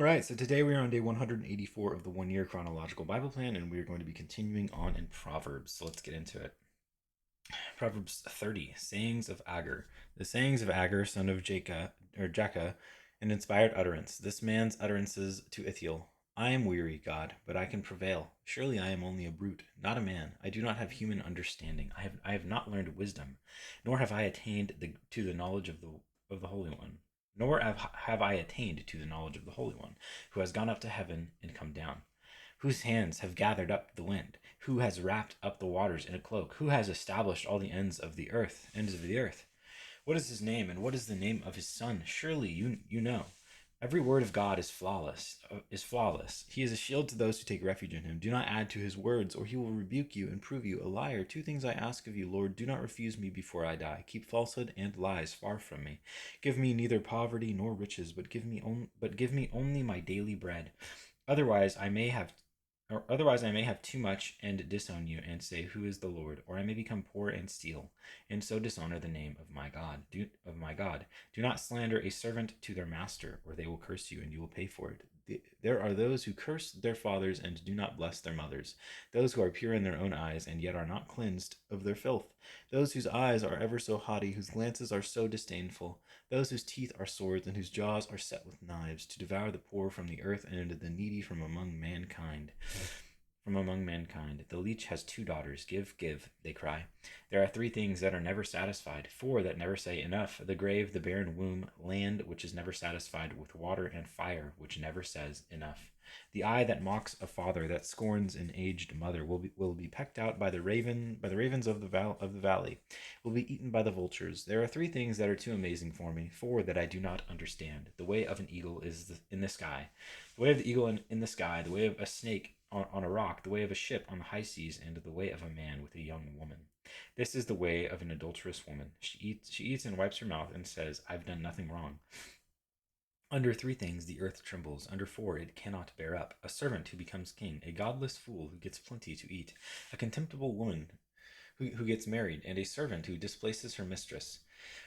right, so today we are on day 184 of the 1 year chronological Bible plan, and we are going to be continuing on in Proverbs. So let's get into it. Proverbs 30, Sayings of Agur. The sayings of Agur, son of Jacka, an inspired utterance. This man's utterances to Ithiel. I am weary, God, but I can prevail. Surely I am only a brute, not a man. I do not have human understanding. I have not learned wisdom, nor have I attained to the knowledge of the Holy One. Nor have I attained to the knowledge of the Holy One, who has gone up to heaven and come down, whose hands have gathered up the wind, who has wrapped up the waters in a cloak, who has established all the ends of the earth. What is his name, and what is the name of his son? Surely you know. Every word of God is flawless. He is a shield to those who take refuge in him. Do not add to his words, or he will rebuke you and prove you a liar. Two things I ask of you, Lord: do not refuse me before I die. Keep falsehood and lies far from me. Give me neither poverty nor riches, but give me only my daily bread. Otherwise I may have Otherwise I may have too much and disown you and say, who is the Lord? Or I may become poor and steal, and so dishonor the name of my God. Do not slander a servant to their master, or they will curse you and you will pay for it. There are those who curse their fathers and do not bless their mothers, those who are pure in their own eyes and yet are not cleansed of their filth, those whose eyes are ever so haughty, whose glances are so disdainful, those whose teeth are swords and whose jaws are set with knives, to devour the poor from the earth and the needy from among mankind. The leech has two daughters. Give, give, they cry. There are three things that are never satisfied, four that never say enough: the grave, the barren womb, land which is never satisfied with water, and fire which never says enough. The eye that mocks a father, that scorns an aged mother, will be pecked out by the ravens of the valley, will be eaten by the vultures. There are three things that are too amazing for me, four that I do not understand. The way of an eagle is in the sky, the way of the eagle in the sky, the way of a snake on a rock, the way of a ship on the high seas, and the way of a man with a young woman. This is the way of an adulterous woman. She eats and wipes her mouth and says, I've done nothing wrong. Under three things the earth trembles, under four it cannot bear up: a servant who becomes king, a godless fool who gets plenty to eat, a contemptible woman who gets married, and a servant who displaces her mistress.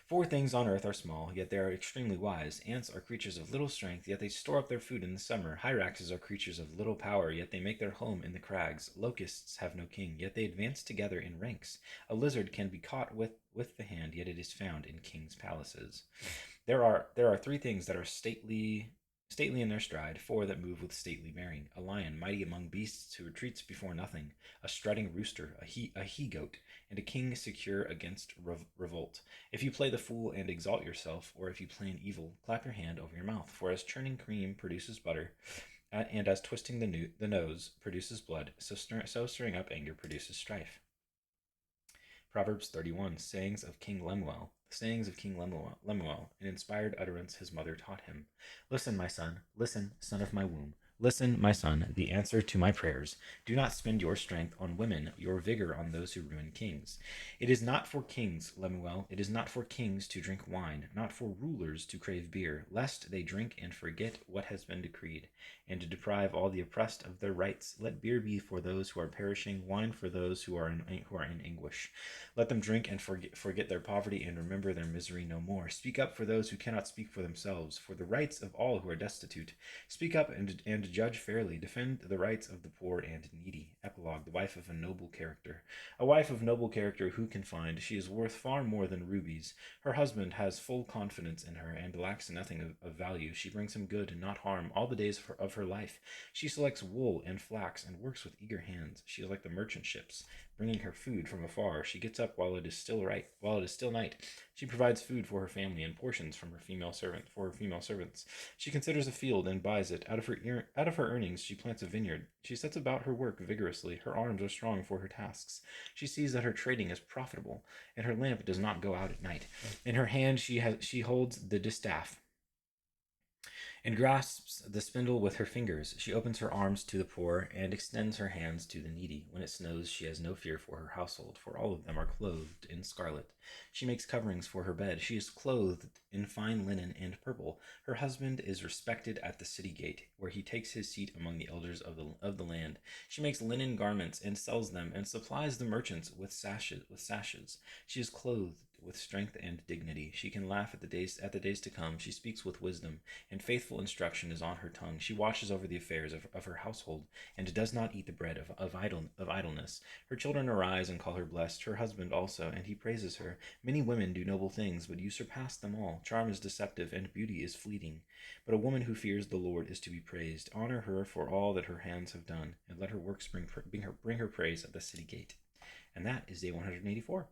Four things on earth are small, yet they are extremely wise. Ants are creatures of little strength, yet they store up their food in the summer. Hyraxes are creatures of little power, yet they make their home in the crags. Locusts have no king, yet they advance together in ranks. A lizard can be caught with the hand, yet it is found in kings' palaces. There are three things that are stately in their stride, four that move with stately bearing: a lion mighty among beasts who retreats before nothing, a strutting rooster, a he goat, and a king secure against revolt. If you play the fool and exalt yourself, or if you plan evil, clap your hand over your mouth. For as churning cream produces butter, and as twisting the nose produces blood, so stirring up anger produces strife. Proverbs 31, Sayings of King Lemuel. The sayings of King Lemuel, an inspired utterance his mother taught him. Listen, my son, listen, son of my womb. Listen, my son, the answer to my prayers. Do not spend your strength on women, your vigor on those who ruin kings. It is not for kings, Lemuel, it is not for kings to drink wine, not for rulers to crave beer, lest they drink and forget what has been decreed, and to deprive all the oppressed of their rights. Let beer be for those who are perishing, wine for those who are in anguish. Let them drink and forget their poverty and remember their misery no more. Speak up for those who cannot speak for themselves, for the rights of all who are destitute. Speak up and judge fairly. Defend the rights of the poor and needy. Epilogue: the wife of a noble character. A wife of noble character who can find? She is worth far more than rubies. Her husband has full confidence in her and lacks nothing of value. She brings him good and not harm all the days of her life. She selects wool and flax and works with eager hands. She is like the merchant ships, bringing her food from afar. She gets up while it is still night. She provides food for her family and portions from her female servants. She considers a field and buys it. Out of her earnings she plants a vineyard. She sets about her work vigorously. Her arms are strong for her tasks. She sees that her trading is profitable, and her lamp does not go out at night. In her hand she holds the distaff and grasps the spindle with her fingers. She opens her arms to the poor and extends her hands to the needy. When it snows, she has no fear for her household, for all of them are clothed in scarlet. She makes coverings for her bed. She is clothed in fine linen and purple. Her husband is respected at the city gate, where he takes his seat among the elders of the land. She makes linen garments and sells them, and supplies the merchants with sashes. She is clothed with strength and dignity. She can laugh at the days to come. She speaks with wisdom, and faithful instruction is on her tongue. She watches over the affairs of her household, and does not eat the bread of idleness. Her children arise and call her blessed, her husband also, and he praises her. Many women do noble things, but you surpass them all. Charm is deceptive, and beauty is fleeting. But a woman who fears the Lord is to be praised. Honor her for all that her hands have done, and let her works bring her praise at the city gate. And that is day 184.